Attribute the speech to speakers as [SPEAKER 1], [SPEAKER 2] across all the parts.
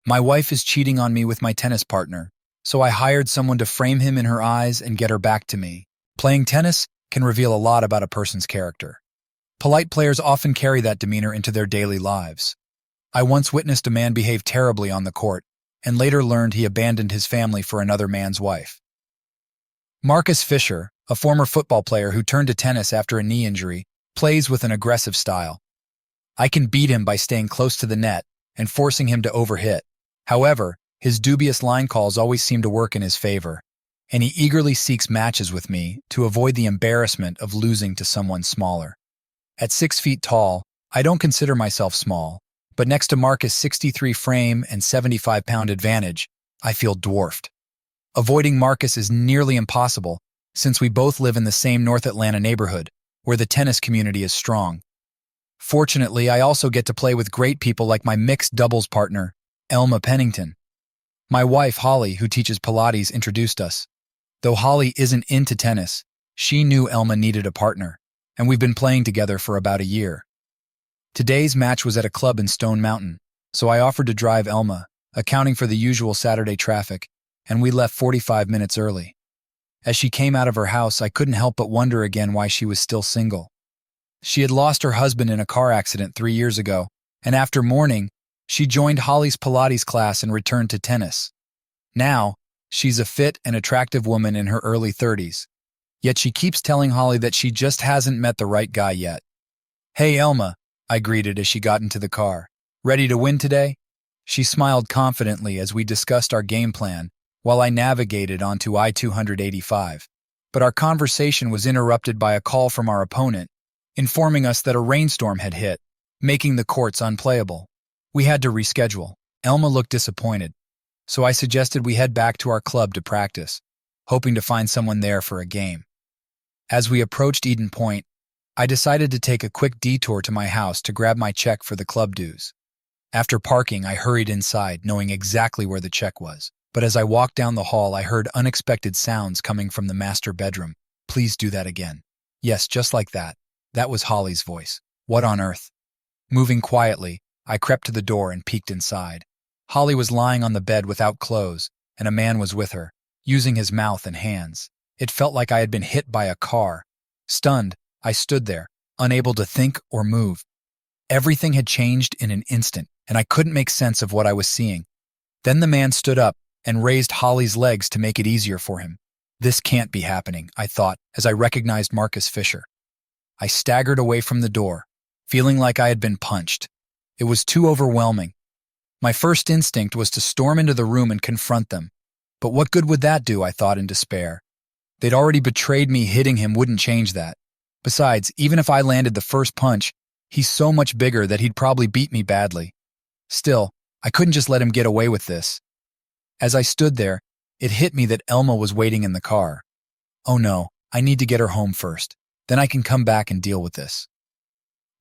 [SPEAKER 1] My wife is cheating on me with my tennis partner, so I hired someone to frame him in her eyes and get her back to me. Playing tennis can reveal a lot about a person's character. Polite players often carry that demeanor into their daily lives. I once witnessed a man behave terribly on the court, and later learned he abandoned his family for another man's wife. Marcus Fisher, a former football player who turned to tennis after a knee injury, plays with an aggressive style. I can beat him by staying close to the net and forcing him to overhit. However, his dubious line calls always seem to work in his favor, and he eagerly seeks matches with me to avoid the embarrassment of losing to someone smaller. At 6 feet tall, I don't consider myself small, but next to Marcus' 63 frame and 75-pound advantage, I feel dwarfed. Avoiding Marcus is nearly impossible, since we both live in the same North Atlanta neighborhood, where the tennis community is strong. Fortunately, I also get to play with great people like my mixed doubles partner, Elma Pennington. My wife, Holly, who teaches Pilates, introduced us. Though Holly isn't into tennis, she knew Elma needed a partner, and we've been playing together for about a year. Today's match was at a club in Stone Mountain, so I offered to drive Elma, accounting for the usual Saturday traffic, and we left 45 minutes early. As she came out of her house, I couldn't help but wonder again why she was still single. She had lost her husband in a car accident 3 years ago, and after mourning, she joined Holly's Pilates class and returned to tennis. Now, she's a fit and attractive woman in her early 30s. Yet she keeps telling Holly that she just hasn't met the right guy yet. "Hey, Elma," I greeted as she got into the car. "Ready to win today?" She smiled confidently as we discussed our game plan, while I navigated onto I-285. But our conversation was interrupted by a call from our opponent, informing us that a rainstorm had hit, making the courts unplayable. We had to reschedule. Elma looked disappointed, so I suggested we head back to our club to practice, hoping to find someone there for a game. As we approached Eden Point, I decided to take a quick detour to my house to grab my check for the club dues. After parking, I hurried inside, knowing exactly where the check was. But as I walked down the hall, I heard unexpected sounds coming from the master bedroom. "Please do that again." Yes, just like that. That was Holly's voice. What on earth? Moving quietly, I crept to the door and peeked inside. Holly was lying on the bed without clothes, and a man was with her, using his mouth and hands. It felt like I had been hit by a car. Stunned, I stood there, unable to think or move. Everything had changed in an instant, and I couldn't make sense of what I was seeing. Then the man stood up and raised Holly's legs to make it easier for him. This can't be happening, I thought, as I recognized Marcus Fisher. I staggered away from the door, feeling like I had been punched. It was too overwhelming. My first instinct was to storm into the room and confront them. But what good would that do, I thought in despair. They'd already betrayed me. Hitting him wouldn't change that. Besides, even if I landed the first punch, he's so much bigger that he'd probably beat me badly. Still, I couldn't just let him get away with this. As I stood there, it hit me that Elma was waiting in the car. Oh no, I need to get her home first. Then I can come back and deal with this.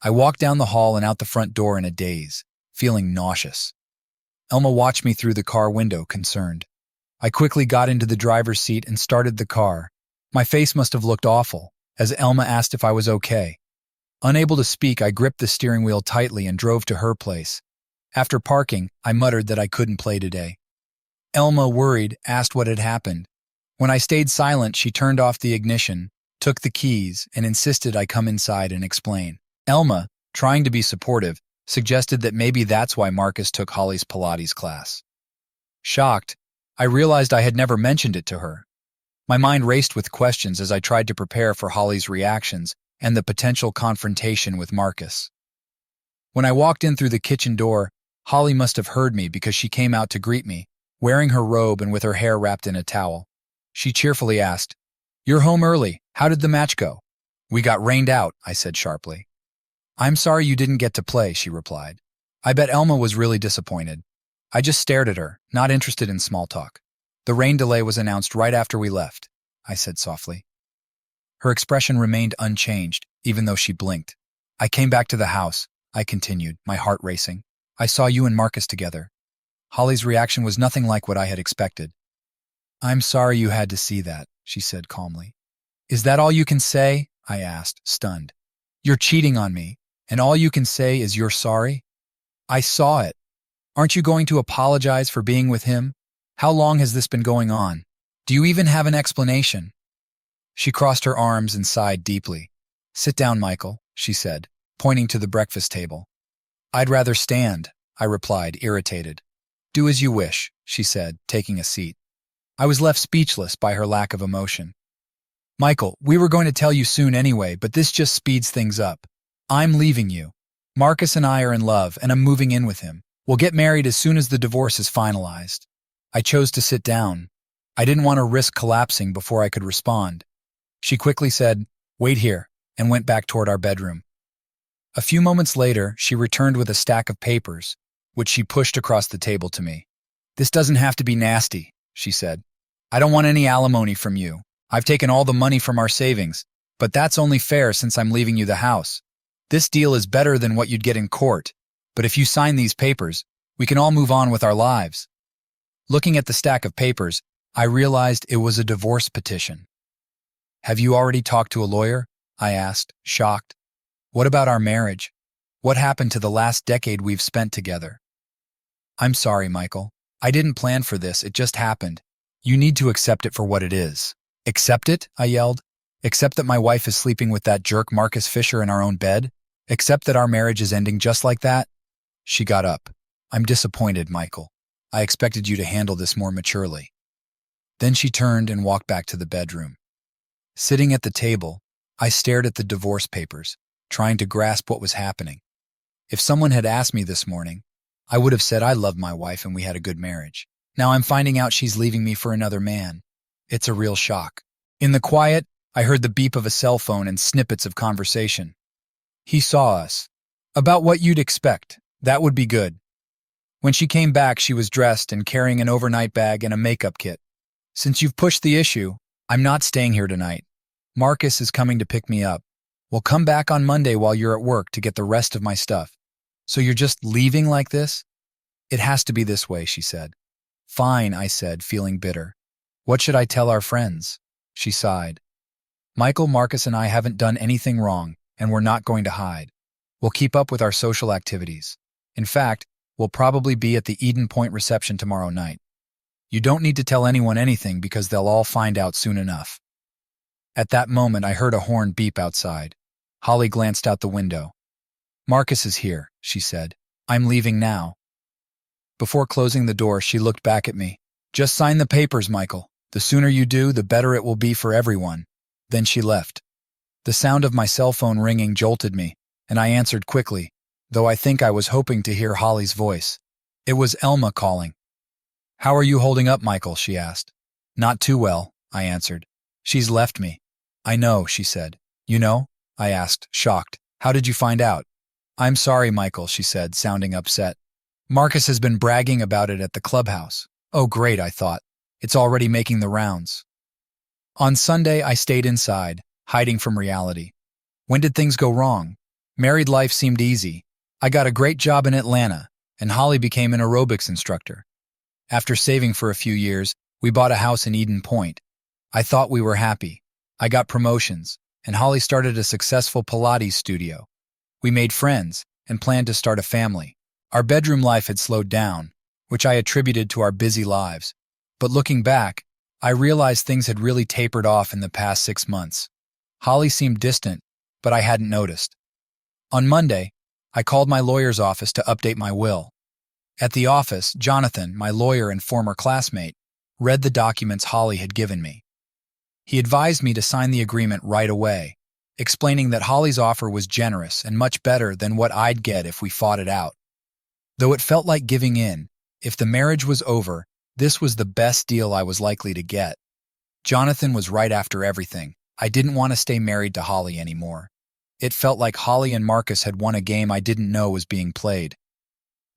[SPEAKER 1] I walked down the hall and out the front door in a daze, feeling nauseous. Elma watched me through the car window, concerned. I quickly got into the driver's seat and started the car. My face must have looked awful, as Elma asked if I was okay. Unable to speak, I gripped the steering wheel tightly and drove to her place. After parking, I muttered that I couldn't play today. Elma, worried, asked what had happened. When I stayed silent, she turned off the ignition, took the keys, and insisted I come inside and explain. Elma, trying to be supportive, suggested that maybe that's why Marcus took Holly's Pilates class. Shocked, I realized I had never mentioned it to her. My mind raced with questions as I tried to prepare for Holly's reactions and the potential confrontation with Marcus. When I walked in through the kitchen door, Holly must have heard me because she came out to greet me, wearing her robe and with her hair wrapped in a towel. She cheerfully asked, "You're home early. How did the match go?" "We got rained out," I said sharply. "I'm sorry you didn't get to play," she replied. I bet Elma was really disappointed. I just stared at her, not interested in small talk. "The rain delay was announced right after we left," I said softly. Her expression remained unchanged, even though she blinked. "I came back to the house," I continued, my heart racing. "I saw you and Marcus together." Holly's reaction was nothing like what I had expected. "I'm sorry you had to see that," she said calmly. "Is that all you can say?" I asked, stunned. "You're cheating on me, and all you can say is you're sorry?" "I saw it." Aren't you going to apologize for being with him? How long has this been going on? Do you even have an explanation? She crossed her arms and sighed deeply. Sit down, Michael, she said, pointing to the breakfast table. I'd rather stand, I replied, irritated. Do as you wish, she said, taking a seat. I was left speechless by her lack of emotion. Michael, we were going to tell you soon anyway, but this just speeds things up. I'm leaving you. Marcus and I are in love, and I'm moving in with him. We'll get married as soon as the divorce is finalized. I chose to sit down. I didn't want to risk collapsing before I could respond. She quickly said, "Wait here," and went back toward our bedroom. A few moments later, she returned with a stack of papers, which she pushed across the table to me. This doesn't have to be nasty, she said. I don't want any alimony from you. I've taken all the money from our savings, but that's only fair since I'm leaving you the house. This deal is better than what you'd get in court, but if you sign these papers, we can all move on with our lives. Looking at the stack of papers, I realized it was a divorce petition. Have you already talked to a lawyer? I asked, shocked. What about our marriage? What happened to the last decade we've spent together? I'm sorry, Michael. I didn't plan for this, it just happened. You need to accept it for what it is. Accept it? I yelled. Accept that my wife is sleeping with that jerk Marcus Fisher in our own bed? Accept that our marriage is ending just like that? She got up. I'm disappointed, Michael. I expected you to handle this more maturely. Then she turned and walked back to the bedroom. Sitting at the table, I stared at the divorce papers, trying to grasp what was happening. If someone had asked me this morning, I would have said I loved my wife and we had a good marriage. Now I'm finding out she's leaving me for another man. It's a real shock. In the quiet, I heard the beep of a cell phone and snippets of conversation. He saw us. About what you'd expect. That would be good. When she came back, she was dressed and carrying an overnight bag and a makeup kit. Since you've pushed the issue, I'm not staying here tonight. Marcus is coming to pick me up. We'll come back on Monday while you're at work to get the rest of my stuff. So you're just leaving like this? It has to be this way, she said. Fine, I said, feeling bitter. What should I tell our friends? She sighed. Michael, Marcus, and I haven't done anything wrong, and we're not going to hide. We'll keep up with our social activities. In fact, we'll probably be at the Eden Point reception tomorrow night. You don't need to tell anyone anything because they'll all find out soon enough. At that moment, I heard a horn beep outside. Holly glanced out the window. Marcus is here, she said. I'm leaving now. Before closing the door, she looked back at me. Just sign the papers, Michael. The sooner you do, the better it will be for everyone. Then she left. The sound of my cell phone ringing jolted me, and I answered quickly, though I think I was hoping to hear Holly's voice. It was Elma calling. How are you holding up, Michael? She asked. Not too well, I answered. She's left me. I know, she said. You know? I asked, shocked. How did you find out? I'm sorry, Michael, she said, sounding upset. Marcus has been bragging about it at the clubhouse. Oh, great, I thought. It's already making the rounds. On Sunday, I stayed inside, hiding from reality. When did things go wrong? Married life seemed easy. I got a great job in Atlanta, and Holly became an aerobics instructor. After saving for a few years, we bought a house in Eden Point. I thought we were happy. I got promotions, and Holly started a successful Pilates studio. We made friends and planned to start a family. Our bedroom life had slowed down, which I attributed to our busy lives. But looking back, I realized things had really tapered off in the past 6 months. Holly seemed distant, but I hadn't noticed. On Monday, I called my lawyer's office to update my will. At the office, Jonathan, my lawyer and former classmate, read the documents Holly had given me. He advised me to sign the agreement right away, explaining that Holly's offer was generous and much better than what I'd get if we fought it out. Though it felt like giving in, if the marriage was over, this was the best deal I was likely to get. Jonathan was right after everything. I didn't want to stay married to Holly anymore. It felt like Holly and Marcus had won a game I didn't know was being played.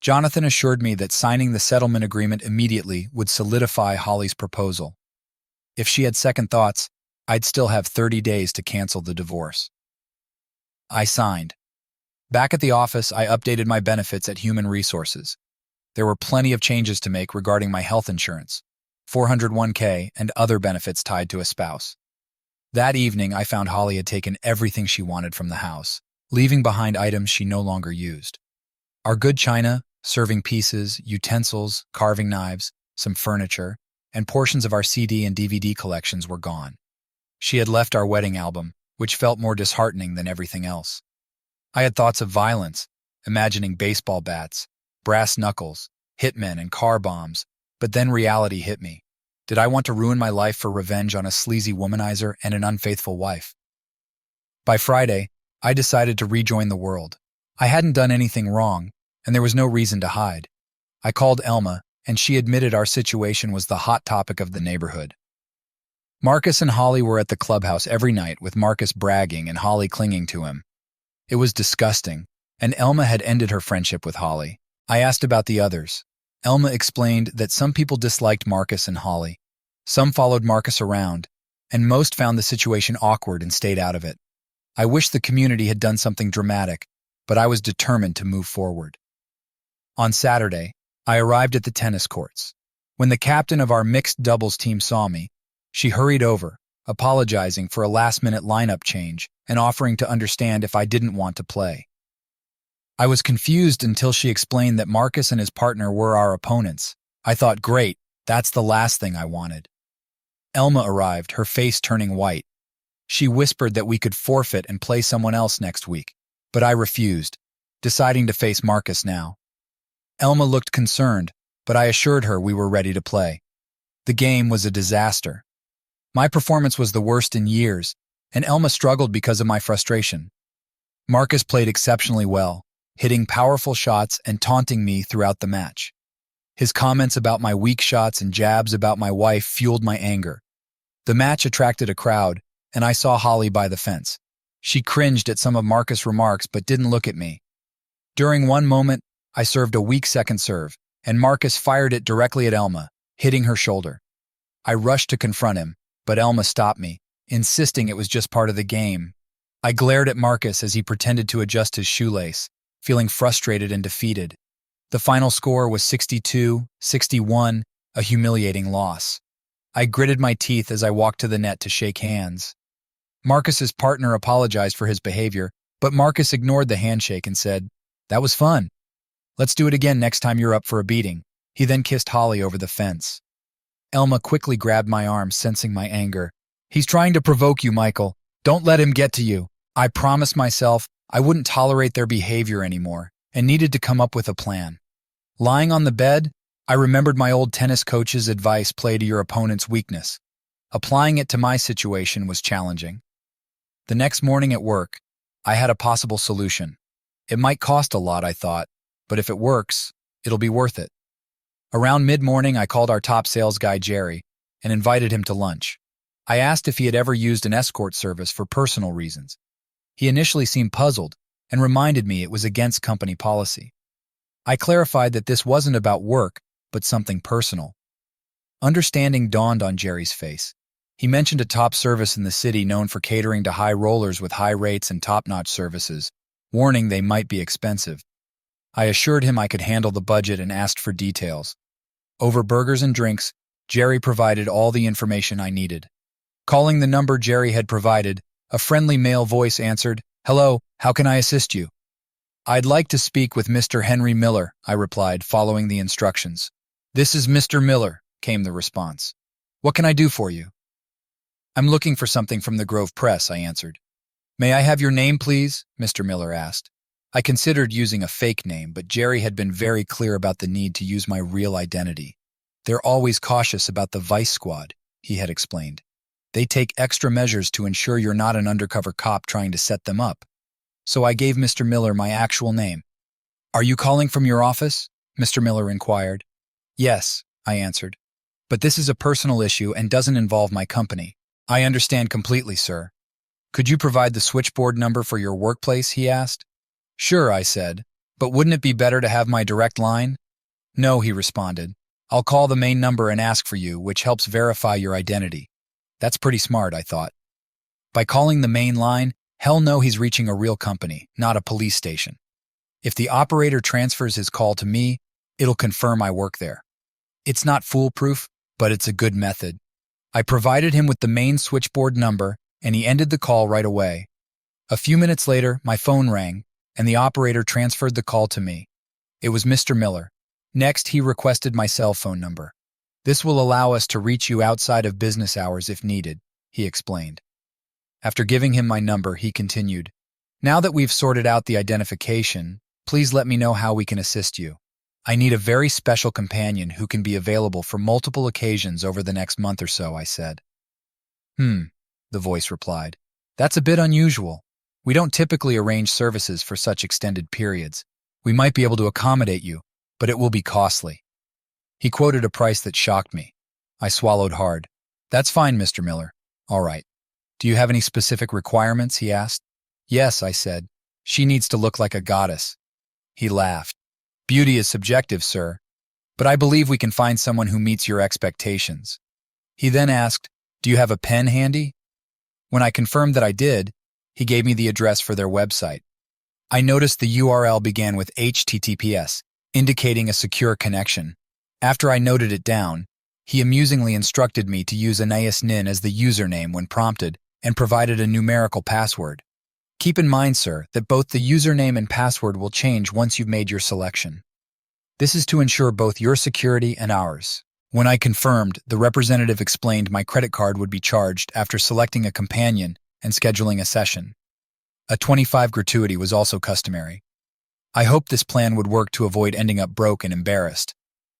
[SPEAKER 1] Jonathan assured me that signing the settlement agreement immediately would solidify Holly's proposal. If she had second thoughts, I'd still have 30 days to cancel the divorce. I signed. Back at the office, I updated my benefits at Human Resources. There were plenty of changes to make regarding my health insurance, 401k, and other benefits tied to a spouse. That evening, I found Holly had taken everything she wanted from the house, leaving behind items she no longer used. Our good china, Serving pieces, utensils, carving knives, some furniture, and portions of our CD and DVD collections were gone. She had left our wedding album, which felt more disheartening than everything else. I had thoughts of violence, imagining baseball bats, brass knuckles, hitmen, and car bombs, but then reality hit me. Did I want to ruin my life for revenge on a sleazy womanizer and an unfaithful wife? By Friday, I decided to rejoin the world. I hadn't done anything wrong, and there was no reason to hide. I called Elma, and she admitted our situation was the hot topic of the neighborhood. Marcus and Holly were at the clubhouse every night, with Marcus bragging and Holly clinging to him. It was disgusting, and Elma had ended her friendship with Holly. I asked about the others. Elma explained that some people disliked Marcus and Holly. Some followed Marcus around, and most found the situation awkward and stayed out of it. I wish the community had done something dramatic, but I was determined to move forward. On Saturday, I arrived at the tennis courts. When the captain of our mixed doubles team saw me, she hurried over, apologizing for a last-minute lineup change and offering to understand if I didn't want to play. I was confused until she explained that Marcus and his partner were our opponents. I thought, great, that's the last thing I wanted. Elma arrived, her face turning white. She whispered that we could forfeit and play someone else next week, but I refused, deciding to face Marcus now. Elma looked concerned, but I assured her we were ready to play. The game was a disaster. My performance was the worst in years, and Elma struggled because of my frustration. Marcus played exceptionally well, hitting powerful shots and taunting me throughout the match. His comments about my weak shots and jabs about my wife fueled my anger. The match attracted a crowd, and I saw Holly by the fence. She cringed at some of Marcus' remarks but didn't look at me. During one moment, I served a weak second serve, and Marcus fired it directly at Elma, hitting her shoulder. I rushed to confront him, but Elma stopped me, insisting it was just part of the game. I glared at Marcus as he pretended to adjust his shoelace, feeling frustrated and defeated. The final score was 62-61, a humiliating loss. I gritted my teeth as I walked to the net to shake hands. Marcus's partner apologized for his behavior, but Marcus ignored the handshake and said, "That was fun. Let's do it again next time you're up for a beating." He then kissed Holly over the fence. Elma quickly grabbed my arm, sensing my anger. "He's trying to provoke you, Michael. Don't let him get to you." I promised myself I wouldn't tolerate their behavior anymore and needed to come up with a plan. Lying on the bed, I remembered my old tennis coach's advice: play to your opponent's weakness. Applying it to my situation was challenging. The next morning at work, I had a possible solution. It might cost a lot, I thought, but if it works, it'll be worth it. Around mid-morning, I called our top sales guy, Jerry, and invited him to lunch. I asked if he had ever used an escort service for personal reasons. He initially seemed puzzled and reminded me it was against company policy. I clarified that this wasn't about work, but something personal. Understanding dawned on Jerry's face. He mentioned a top service in the city known for catering to high rollers with high rates and top-notch services, warning they might be expensive. I assured him I could handle the budget and asked for details. Over burgers and drinks, Jerry provided all the information I needed. Calling the number Jerry had provided, a friendly male voice answered, "Hello, how can I assist you?" "I'd like to speak with Mr. Henry Miller," I replied, following the instructions. "This is Mr. Miller," came the response. "What can I do for you?" "I'm looking for something from the Grove Press," I answered. "May I have your name, please?" Mr. Miller asked. I considered using a fake name, but Jerry had been very clear about the need to use my real identity. "They're always cautious about the Vice Squad," he had explained. "They take extra measures to ensure you're not an undercover cop trying to set them up." So I gave Mr. Miller my actual name. "Are you calling from your office?" Mr. Miller inquired. "Yes," I answered. "But this is a personal issue and doesn't involve my company." "I understand completely, sir. Could you provide the switchboard number for your workplace?" he asked. "Sure," I said, "but wouldn't it be better to have my direct line?" "No," he responded. "I'll call the main number and ask for you, which helps verify your identity." That's pretty smart, I thought. By calling the main line, hell no, he's reaching a real company, not a police station. If the operator transfers his call to me, it'll confirm I work there. It's not foolproof, but it's a good method. I provided him with the main switchboard number, and he ended the call right away. A few minutes later, my phone rang, and the operator transferred the call to me. It was Mr. Miller. Next, he requested my cell phone number. This will allow us to reach you outside of business hours if needed, he explained. After giving him my number, he continued, Now that we've sorted out the identification, please let me know how we can assist you. I need a very special companion who can be available for multiple occasions over the next month or so, I said. The voice replied. That's a bit unusual. We don't typically arrange services for such extended periods. We might be able to accommodate you, but it will be costly. He quoted a price that shocked me. I swallowed hard. That's fine, Mr. Miller. All right. Do you have any specific requirements? He asked. Yes, I said. She needs to look like a goddess. He laughed. Beauty is subjective, sir, but I believe we can find someone who meets your expectations. He then asked, Do you have a pen handy? When I confirmed that I did, he gave me the address for their website. I noticed the URL began with HTTPS, indicating a secure connection. After I noted it down, he amusingly instructed me to use Anais Nin as the username when prompted and provided a numerical password. Keep in mind, sir, that both the username and password will change once you've made your selection. This is to ensure both your security and ours. When I confirmed, the representative explained my credit card would be charged after selecting a companion and scheduling a session. A 25 gratuity was also customary. I hoped this plan would work to avoid ending up broke and embarrassed.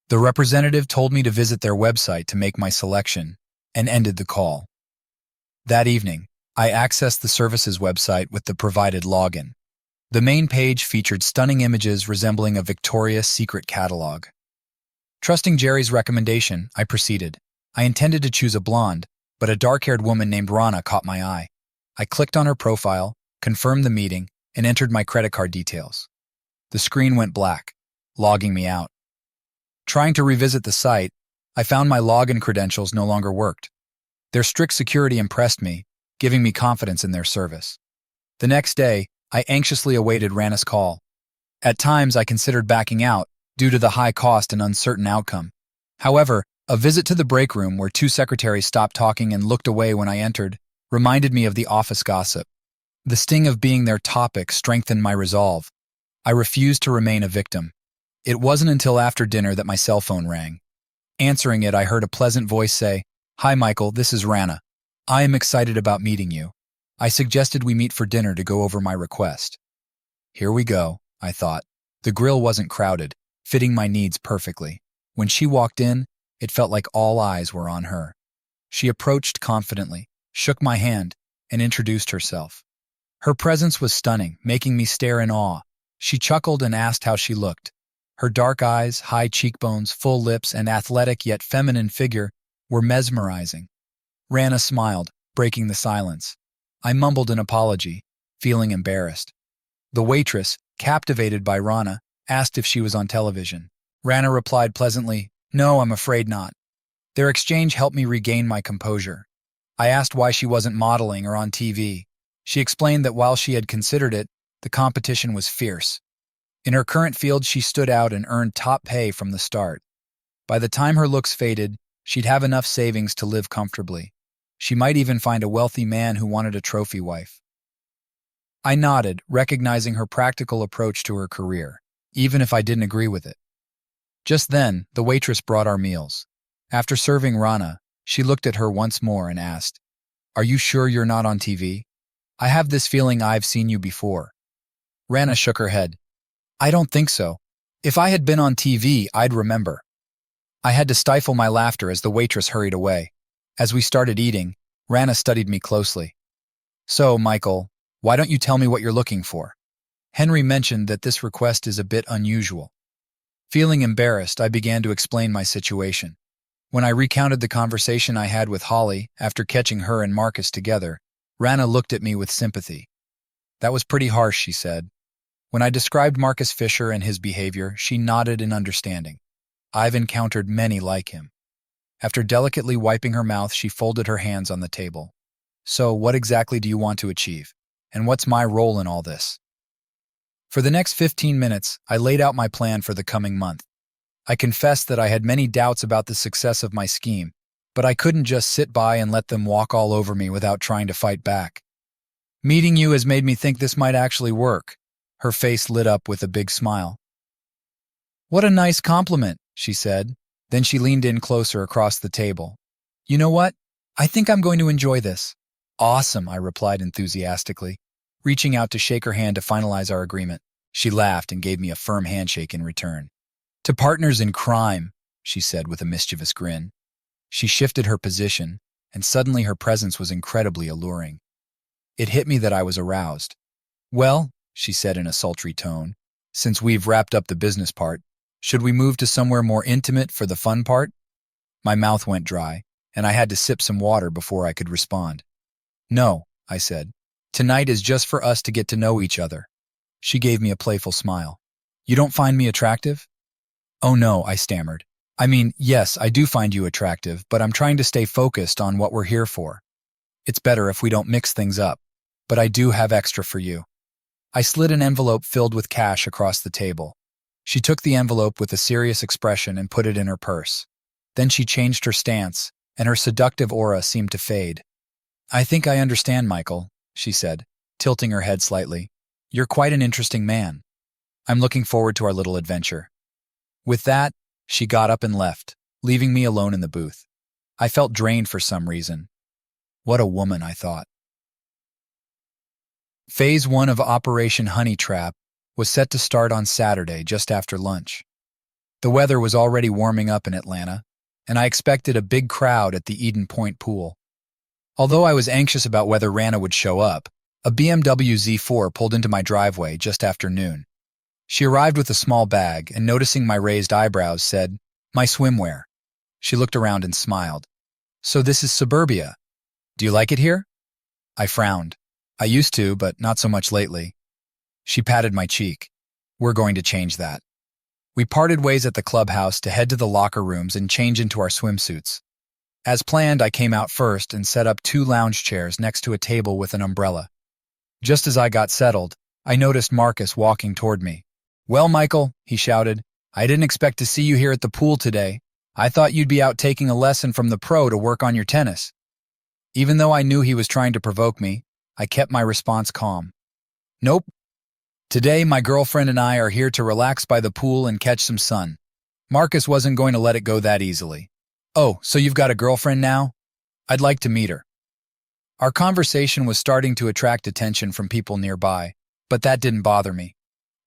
[SPEAKER 1] The representative told me to visit their website to make my selection and ended the call. That evening, I accessed the service's website with the provided login. The main page featured stunning images resembling a Victoria's Secret catalog. Trusting Jerry's recommendation, I proceeded. I intended to choose a blonde, but a dark-haired woman named Rana caught my eye. I clicked on her profile, confirmed the meeting, and entered my credit card details. The screen went black, logging me out. Trying to revisit the site, I found my login credentials no longer worked. Their strict security impressed me, giving me confidence in their service. The next day, I anxiously awaited Rana's call. At times, I considered backing out due to the high cost and uncertain outcome. However, a visit to the break room where two secretaries stopped talking and looked away when I entered reminded me of the office gossip. The sting of being their topic strengthened my resolve. I refused to remain a victim. It wasn't until after dinner that my cell phone rang. Answering it, I heard a pleasant voice say, Hi, Michael, this is Rana. I am excited about meeting you. I suggested we meet for dinner to go over my request. Here we go, I thought. The grill wasn't crowded, fitting my needs perfectly. When she walked in, it felt like all eyes were on her. She approached confidently, shook my hand, and introduced herself. Her presence was stunning, making me stare in awe. She chuckled and asked how she looked. Her dark eyes, high cheekbones, full lips, and athletic yet feminine figure were mesmerizing. Rana smiled, breaking the silence. I mumbled an apology, feeling embarrassed. The waitress, captivated by Rana, asked if she was on television. Rana replied pleasantly, No, I'm afraid not. Their exchange helped me regain my composure. I asked why she wasn't modeling or on TV. She explained that while she had considered it, the competition was fierce. In her current field, she stood out and earned top pay from the start. By the time her looks faded, she'd have enough savings to live comfortably. She might even find a wealthy man who wanted a trophy wife. I nodded, recognizing her practical approach to her career, even if I didn't agree with it. Just then, the waitress brought our meals. After serving Rana, she looked at her once more and asked, Are you sure you're not on TV? I have this feeling I've seen you before. Rana shook her head. I don't think so. If I had been on TV, I'd remember. I had to stifle my laughter as the waitress hurried away. As we started eating, Rana studied me closely. So, Michael, why don't you tell me what you're looking for? Henry mentioned that this request is a bit unusual. Feeling embarrassed, I began to explain my situation. When I recounted the conversation I had with Holly after catching her and Marcus together, Rana looked at me with sympathy. That was pretty harsh, she said. When I described Marcus Fisher and his behavior, she nodded in understanding. I've encountered many like him. After delicately wiping her mouth, she folded her hands on the table. So, what exactly do you want to achieve? And what's my role in all this? For the next 15 minutes, I laid out my plan for the coming month. I confessed that I had many doubts about the success of my scheme, but I couldn't just sit by and let them walk all over me without trying to fight back. Meeting you has made me think this might actually work. Her face lit up with a big smile. What a nice compliment, she said. Then she leaned in closer across the table. You know what? I think I'm going to enjoy this. Awesome, I replied enthusiastically, reaching out to shake her hand to finalize our agreement. She laughed and gave me a firm handshake in return. To partners in crime, she said with a mischievous grin. She shifted her position, and suddenly her presence was incredibly alluring. It hit me that I was aroused. Well, she said in a sultry tone, since we've wrapped up the business part, should we move to somewhere more intimate for the fun part? My mouth went dry, and I had to sip some water before I could respond. No, I said. Tonight is just for us to get to know each other. She gave me a playful smile. You don't find me attractive? Oh no, I stammered. I mean, yes, I do find you attractive, but I'm trying to stay focused on what we're here for. It's better if we don't mix things up, but I do have extra for you. I slid an envelope filled with cash across the table. She took the envelope with a serious expression and put it in her purse. Then she changed her stance, and her seductive aura seemed to fade. I think I understand, Michael, she said, tilting her head slightly. You're quite an interesting man. I'm looking forward to our little adventure. With that, she got up and left, leaving me alone in the booth. I felt drained for some reason. What a woman, I thought. Phase 1 of Operation Honey Trap was set to start on Saturday just after lunch. The weather was already warming up in Atlanta, and I expected a big crowd at the Eden Point pool. Although I was anxious about whether Rana would show up, a BMW Z4 pulled into my driveway just after noon. She arrived with a small bag and, noticing my raised eyebrows, said, "My swimwear." She looked around and smiled. "So this is suburbia. Do you like it here?" I frowned. I used to, but not so much lately. She patted my cheek. "We're going to change that." We parted ways at the clubhouse to head to the locker rooms and change into our swimsuits. As planned, I came out first and set up 2 lounge chairs next to a table with an umbrella. Just as I got settled, I noticed Marcus walking toward me. "Well, Michael," he shouted, "I didn't expect to see you here at the pool today. I thought you'd be out taking a lesson from the pro to work on your tennis." Even though I knew he was trying to provoke me, I kept my response calm. "Nope. Today, my girlfriend and I are here to relax by the pool and catch some sun." Marcus wasn't going to let it go that easily. "Oh, so you've got a girlfriend now? I'd like to meet her." Our conversation was starting to attract attention from people nearby, but that didn't bother me.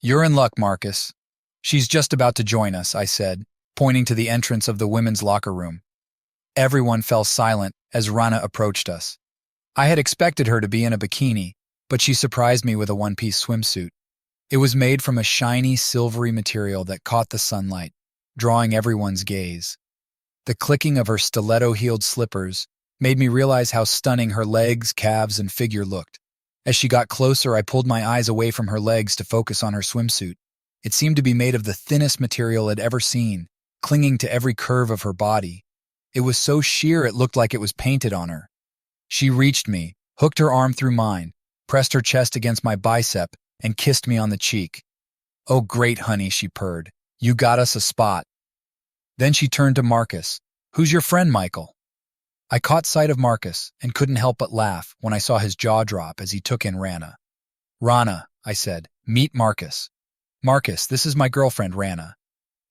[SPEAKER 1] "You're in luck, Marcus. She's just about to join us," I said, pointing to the entrance of the women's locker room. Everyone fell silent as Rana approached us. I had expected her to be in a bikini, but she surprised me with a one-piece swimsuit. It was made from a shiny, silvery material that caught the sunlight, drawing everyone's gaze. The clicking of her stiletto-heeled slippers made me realize how stunning her legs, calves, and figure looked. As she got closer, I pulled my eyes away from her legs to focus on her swimsuit. It seemed to be made of the thinnest material I'd ever seen, clinging to every curve of her body. It was so sheer it looked like it was painted on her. She reached me, hooked her arm through mine, pressed her chest against my bicep, and kissed me on the cheek. "Oh, great, honey," she purred. "You got us a spot." Then she turned to Marcus. "Who's your friend, Michael?" I caught sight of Marcus and couldn't help but laugh when I saw his jaw drop as he took in Rana. "Rana," I said. "Meet Marcus." "Marcus, this is my girlfriend, Rana."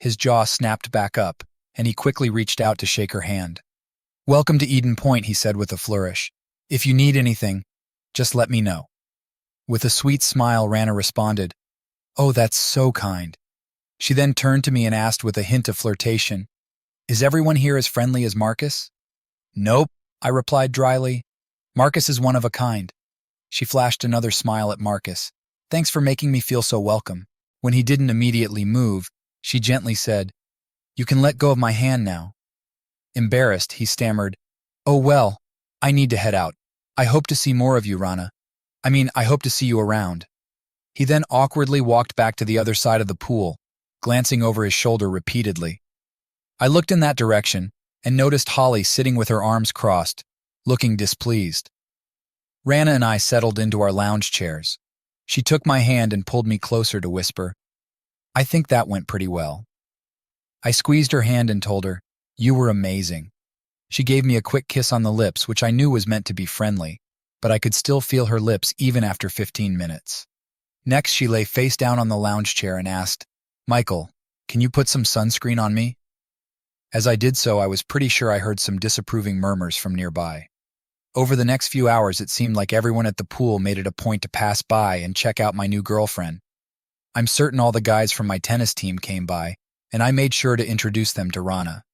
[SPEAKER 1] His jaw snapped back up, and he quickly reached out to shake her hand. "Welcome to Eden Point," he said with a flourish. "If you need anything, just let me know." With a sweet smile, Rana responded, "Oh, that's so kind." She then turned to me and asked with a hint of flirtation, "Is everyone here as friendly as Marcus?" "Nope," I replied dryly. "Marcus is one of a kind." She flashed another smile at Marcus. "Thanks for making me feel so welcome." When he didn't immediately move, she gently said, "You can let go of my hand now." Embarrassed, he stammered, "Oh well, I need to head out. I hope to see more of you, Rana. I hope to see you around." He then awkwardly walked back to the other side of the pool, glancing over his shoulder repeatedly. I looked in that direction and noticed Holly sitting with her arms crossed, looking displeased. Rana and I settled into our lounge chairs. She took my hand and pulled me closer to whisper, "I think that went pretty well." I squeezed her hand and told her, "You were amazing." She gave me a quick kiss on the lips, which I knew was meant to be friendly, but I could still feel her lips even after 15 minutes. Next, she lay face down on the lounge chair and asked, "Michael, Can you put some sunscreen on me? As I did so, I was pretty sure I heard some disapproving murmurs from nearby. Over the next few hours, it seemed like everyone at the pool made it a point to pass by and check out my new girlfriend. I'm certain all the guys from my tennis team came by, and I made sure to introduce them to Rana.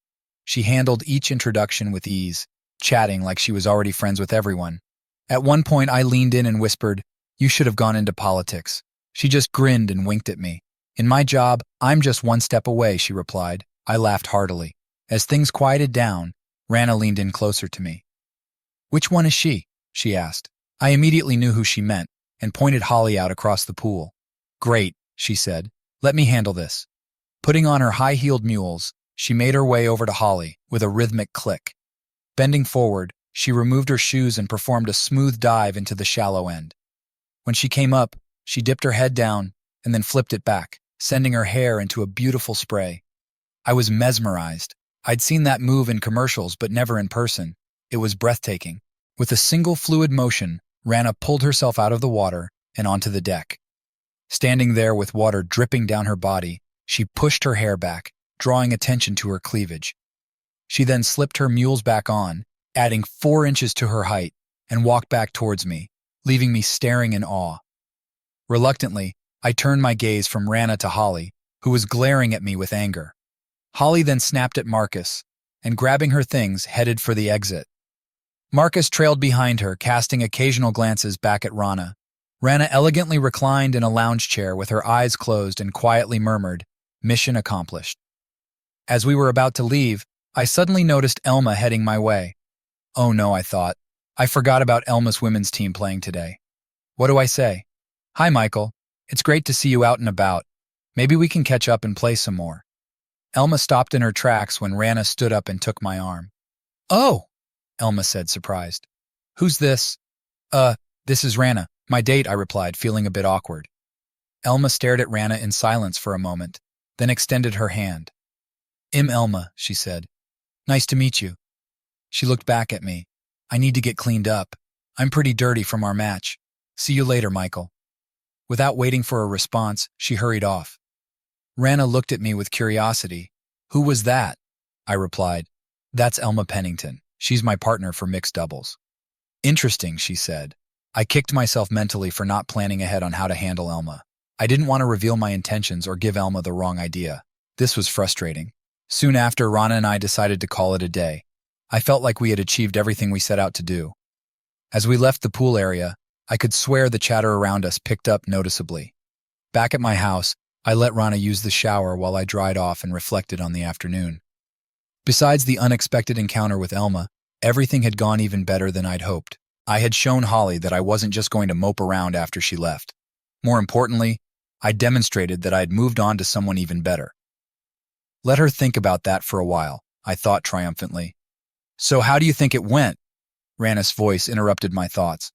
[SPEAKER 1] She handled each introduction with ease, chatting like she was already friends with everyone. At one point, I leaned in and whispered, "You should have gone into politics." She just grinned and winked at me. "In my job, I'm just one step away," she replied. I laughed heartily. As things quieted down, Rana leaned in closer to me. "Which one is she?" she asked. I immediately knew who she meant and pointed Holly out across the pool. "Great," she said. "Let me handle this." Putting on her high-heeled mules, she made her way over to Holly with a rhythmic click. Bending forward, she removed her shoes and performed a smooth dive into the shallow end. When she came up, she dipped her head down and then flipped it back, sending her hair into a beautiful spray. I was mesmerized. I'd seen that move in commercials, but never in person. It was breathtaking. With a single fluid motion, Rana pulled herself out of the water and onto the deck. Standing there with water dripping down her body, she pushed her hair back, drawing attention to her cleavage. She then slipped her mules back on, adding 4 inches to her height, and walked back towards me, leaving me staring in awe. Reluctantly, I turned my gaze from Rana to Holly, who was glaring at me with anger. Holly then snapped at Marcus, and grabbing her things, headed for the exit. Marcus trailed behind her, casting occasional glances back at Rana. Rana elegantly reclined in a lounge chair with her eyes closed and quietly murmured, "Mission accomplished." As we were about to leave, I suddenly noticed Elma heading my way. Oh no, I thought. I forgot about Elma's women's team playing today. What do I say? "Hi, Michael. It's great to see you out and about. Maybe we can catch up and play some more." Elma stopped in her tracks when Rana stood up and took my arm. "Oh," Elma said, surprised. "Who's this?" This is Rana. My date," I replied, feeling a bit awkward. Elma stared at Rana in silence for a moment, then extended her hand. "I'm Elma," she said. "Nice to meet you." She looked back at me. "I need to get cleaned up. I'm pretty dirty from our match. See you later, Michael." Without waiting for a response, she hurried off. Rana looked at me with curiosity. "Who was that?" I replied. "That's Elma Pennington. She's my partner for mixed doubles." "Interesting," she said. I kicked myself mentally for not planning ahead on how to handle Elma. I didn't want to reveal my intentions or give Elma the wrong idea. This was frustrating. Soon after, Rana and I decided to call it a day. I felt like we had achieved everything we set out to do. As we left the pool area, I could swear the chatter around us picked up noticeably. Back at my house, I let Rana use the shower while I dried off and reflected on the afternoon. Besides the unexpected encounter with Elma, everything had gone even better than I'd hoped. I had shown Holly that I wasn't just going to mope around after she left. More importantly, I demonstrated that I had moved on to someone even better. Let her think about that for a while, I thought triumphantly. "So how do you think it went?" Rana's voice interrupted my thoughts.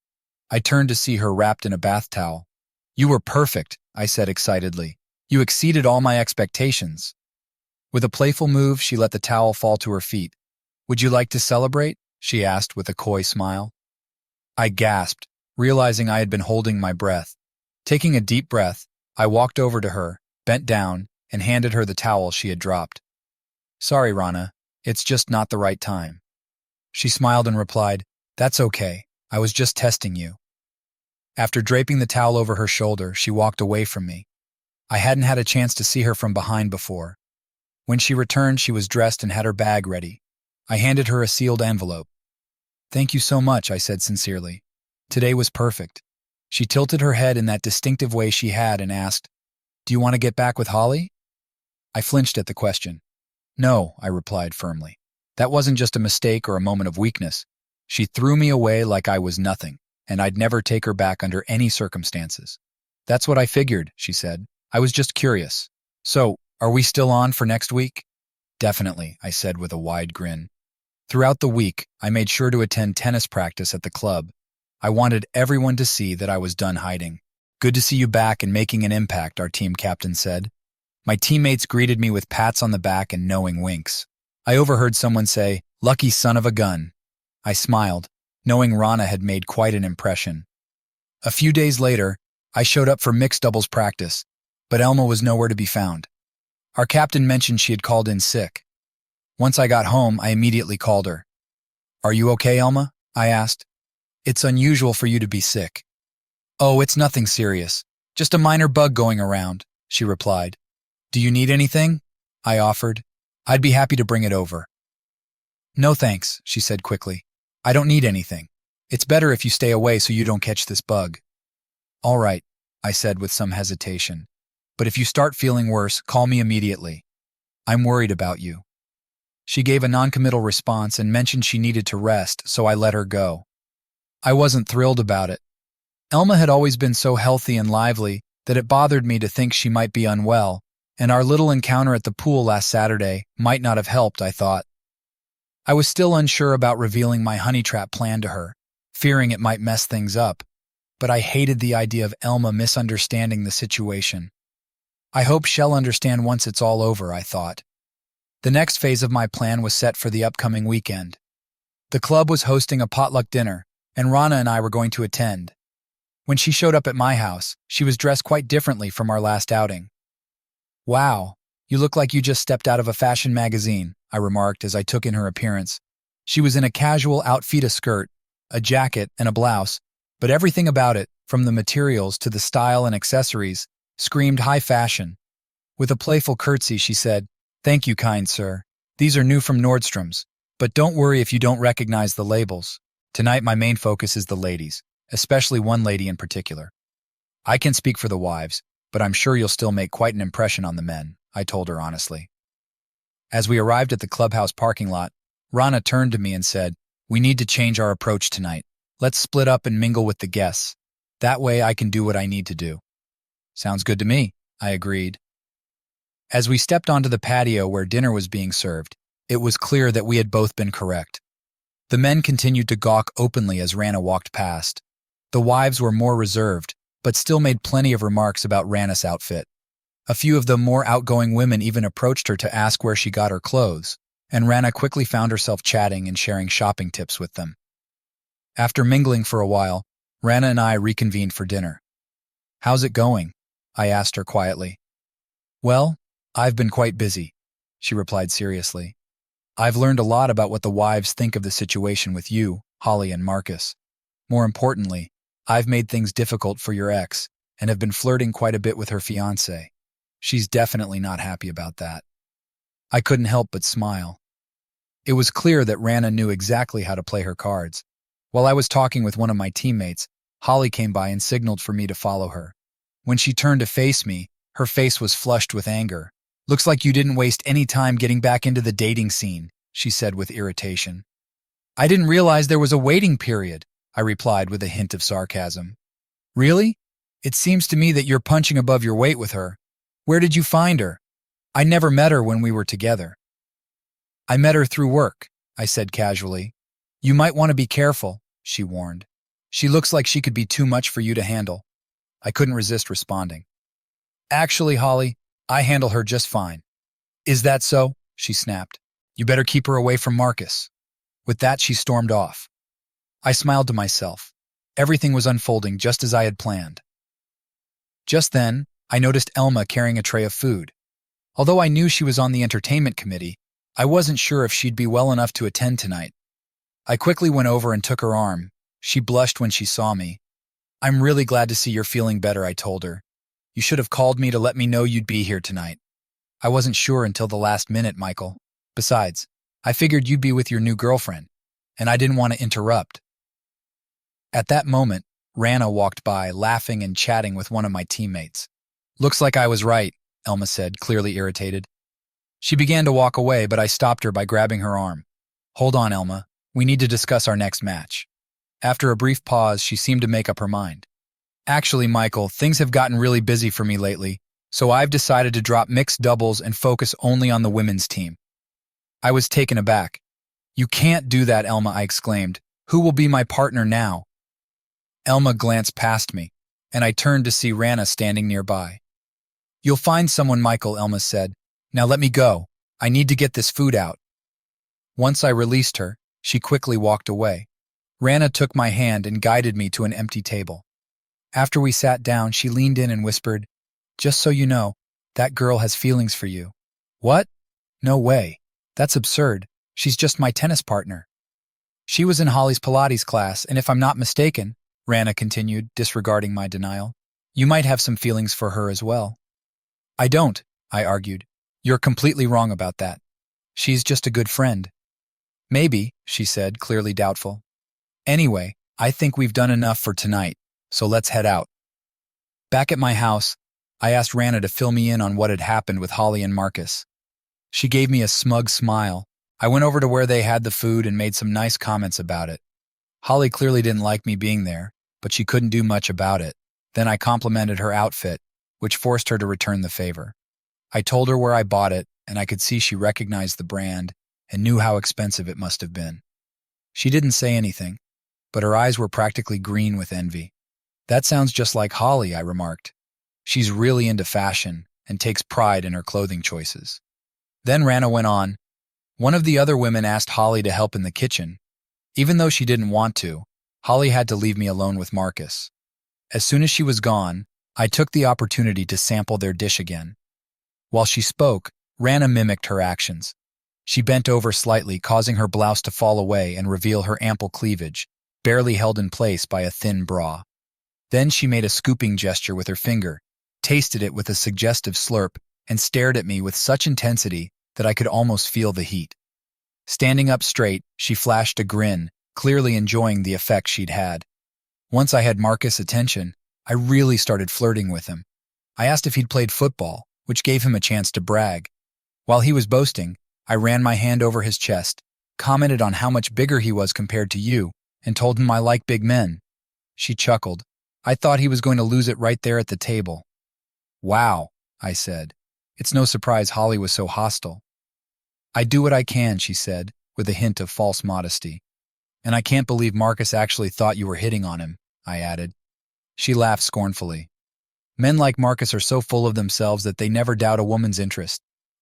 [SPEAKER 1] I turned to see her wrapped in a bath towel. "You were perfect," I said excitedly. "You exceeded all my expectations." With a playful move, she let the towel fall to her feet. "Would you like to celebrate?" she asked with a coy smile. I gasped, realizing I had been holding my breath. Taking a deep breath, I walked over to her, bent down, and handed her the towel she had dropped. "Sorry, Rana, it's just not the right time." She smiled and replied, "That's okay. I was just testing you." After draping the towel over her shoulder, she walked away from me. I hadn't had a chance to see her from behind before. When she returned, she was dressed and had her bag ready. I handed her a sealed envelope. "Thank you so much," I said sincerely. "Today was perfect." She tilted her head in that distinctive way she had and asked, "Do you want to get back with Holly?" I flinched at the question. "No," I replied firmly. "That wasn't just a mistake or a moment of weakness. She threw me away like I was nothing, and I'd never take her back under any circumstances." "That's what I figured," she said. "I was just curious. So, are we still on for next week?" "Definitely," I said with a wide grin. Throughout the week, I made sure to attend tennis practice at the club. I wanted everyone to see that I was done hiding. "Good to see you back and making an impact," our team captain said. My teammates greeted me with pats on the back and knowing winks. I overheard someone say, "Lucky son of a gun." I smiled, knowing Rana had made quite an impression. A few days later, I showed up for mixed doubles practice, but Elma was nowhere to be found. Our captain mentioned she had called in sick. Once I got home, I immediately called her. Are you okay, Elma? I asked. It's unusual for you to be sick. Oh, it's nothing serious. Just a minor bug going around, she replied. Do you need anything? I offered. I'd be happy to bring it over. No thanks, she said quickly. I don't need anything. It's better if you stay away so you don't catch this bug. All right, I said with some hesitation. But if you start feeling worse, call me immediately. I'm worried about you. She gave a noncommittal response and mentioned she needed to rest, so I let her go. I wasn't thrilled about it. Elma had always been so healthy and lively that it bothered me to think she might be unwell, and our little encounter at the pool last Saturday might not have helped, I thought. I was still unsure about revealing my honey trap plan to her, fearing it might mess things up, but I hated the idea of Elma misunderstanding the situation. I hope she'll understand once it's all over, I thought. The next phase of my plan was set for the upcoming weekend. The club was hosting a potluck dinner, and Rana and I were going to attend. When she showed up at my house, she was dressed quite differently from our last outing. Wow, you look like you just stepped out of a fashion magazine, I remarked as I took in her appearance. She was in a casual outfit, a skirt, a jacket, and a blouse, but everything about it, from the materials to the style and accessories, screamed high fashion. With a playful curtsy, she said, "Thank you, kind sir. These are new from Nordstrom's, but don't worry if you don't recognize the labels. Tonight my main focus is the ladies, especially one lady in particular. I can speak for the wives, but I'm sure you'll still make quite an impression on the men," I told her honestly. As we arrived at the clubhouse parking lot, Rana turned to me and said, "We need to change our approach tonight. Let's split up and mingle with the guests. That way I can do what I need to do." Sounds good to me, I agreed. As we stepped onto the patio where dinner was being served, it was clear that we had both been correct. The men continued to gawk openly as Rana walked past. The wives were more reserved, but still made plenty of remarks about Rana's outfit. A few of the more outgoing women even approached her to ask where she got her clothes, and Rana quickly found herself chatting and sharing shopping tips with them. After mingling for a while, Rana and I reconvened for dinner. "How's it going?" I asked her quietly. "Well, I've been quite busy," she replied seriously. "I've learned a lot about what the wives think of the situation with you, Holly, and Marcus. More importantly, I've made things difficult for your ex and have been flirting quite a bit with her fiancé. She's definitely not happy about that." I couldn't help but smile. It was clear that Rana knew exactly how to play her cards. While I was talking with one of my teammates, Holly came by and signaled for me to follow her. When she turned to face me, her face was flushed with anger. "Looks like you didn't waste any time getting back into the dating scene," she said with irritation. "I didn't realize there was a waiting period," I replied with a hint of sarcasm. "Really? It seems to me that you're punching above your weight with her. Where did you find her? I never met her when we were together." "I met her through work," I said casually. "You might want to be careful," she warned. "She looks like she could be too much for you to handle." I couldn't resist responding. "Actually, Holly, I handle her just fine." "Is that so?" she snapped. "You better keep her away from Marcus." With that, she stormed off. I smiled to myself. Everything was unfolding just as I had planned. Just then, I noticed Elma carrying a tray of food. Although I knew she was on the entertainment committee, I wasn't sure if she'd be well enough to attend tonight. I quickly went over and took her arm. She blushed when she saw me. "I'm really glad to see you're feeling better," I told her. "You should have called me to let me know you'd be here tonight." "I wasn't sure until the last minute, Michael. Besides, I figured you'd be with your new girlfriend, and I didn't want to interrupt." At that moment, Rana walked by, laughing and chatting with one of my teammates. "Looks like I was right," Elma said, clearly irritated. She began to walk away, but I stopped her by grabbing her arm. "Hold on, Elma. We need to discuss our next match." After a brief pause, she seemed to make up her mind. "Actually, Michael, things have gotten really busy for me lately, so I've decided to drop mixed doubles and focus only on the women's team." I was taken aback. "You can't do that, Elma," I exclaimed. "Who will be my partner now?" Elma glanced past me, and I turned to see Rana standing nearby. "You'll find someone, Michael," Elma said. "Now let me go. I need to get this food out." Once I released her, she quickly walked away. Rana took my hand and guided me to an empty table. After we sat down, she leaned in and whispered, "Just so you know, that girl has feelings for you." What? No way. That's absurd. She's just my tennis partner. She was in Holly's Pilates class, and if I'm not mistaken, Rana continued, disregarding my denial, you might have some feelings for her as well. I don't, I argued. You're completely wrong about that. She's just a good friend. Maybe, she said, clearly doubtful. Anyway, I think we've done enough for tonight, so let's head out. Back at my house, I asked Rana to fill me in on what had happened with Holly and Marcus. She gave me a smug smile. I went over to where they had the food and made some nice comments about it. Holly clearly didn't like me being there, but she couldn't do much about it. Then I complimented her outfit, which forced her to return the favor. I told her where I bought it, and I could see she recognized the brand and knew how expensive it must have been. She didn't say anything, but her eyes were practically green with envy. That sounds just like Holly, I remarked. She's really into fashion and takes pride in her clothing choices. Then Rana went on. One of the other women asked Holly to help in the kitchen. Even though she didn't want to, Holly had to leave me alone with Marcus. As soon as she was gone, I took the opportunity to sample their dish again. While she spoke, Rana mimicked her actions. She bent over slightly, causing her blouse to fall away and reveal her ample cleavage, barely held in place by a thin bra. Then she made a scooping gesture with her finger, tasted it with a suggestive slurp, and stared at me with such intensity that I could almost feel the heat. Standing up straight, she flashed a grin, clearly enjoying the effect she'd had. Once I had Marcus' attention, I really started flirting with him. I asked if he'd played football, which gave him a chance to brag. While he was boasting, I ran my hand over his chest, commented on how much bigger he was compared to you, and told him I like big men. She chuckled. I thought he was going to lose it right there at the table. Wow, I said. It's no surprise Holly was so hostile. I do what I can, she said, with a hint of false modesty. And I can't believe Marcus actually thought you were hitting on him, I added. She laughed scornfully. Men like Marcus are so full of themselves that they never doubt a woman's interest.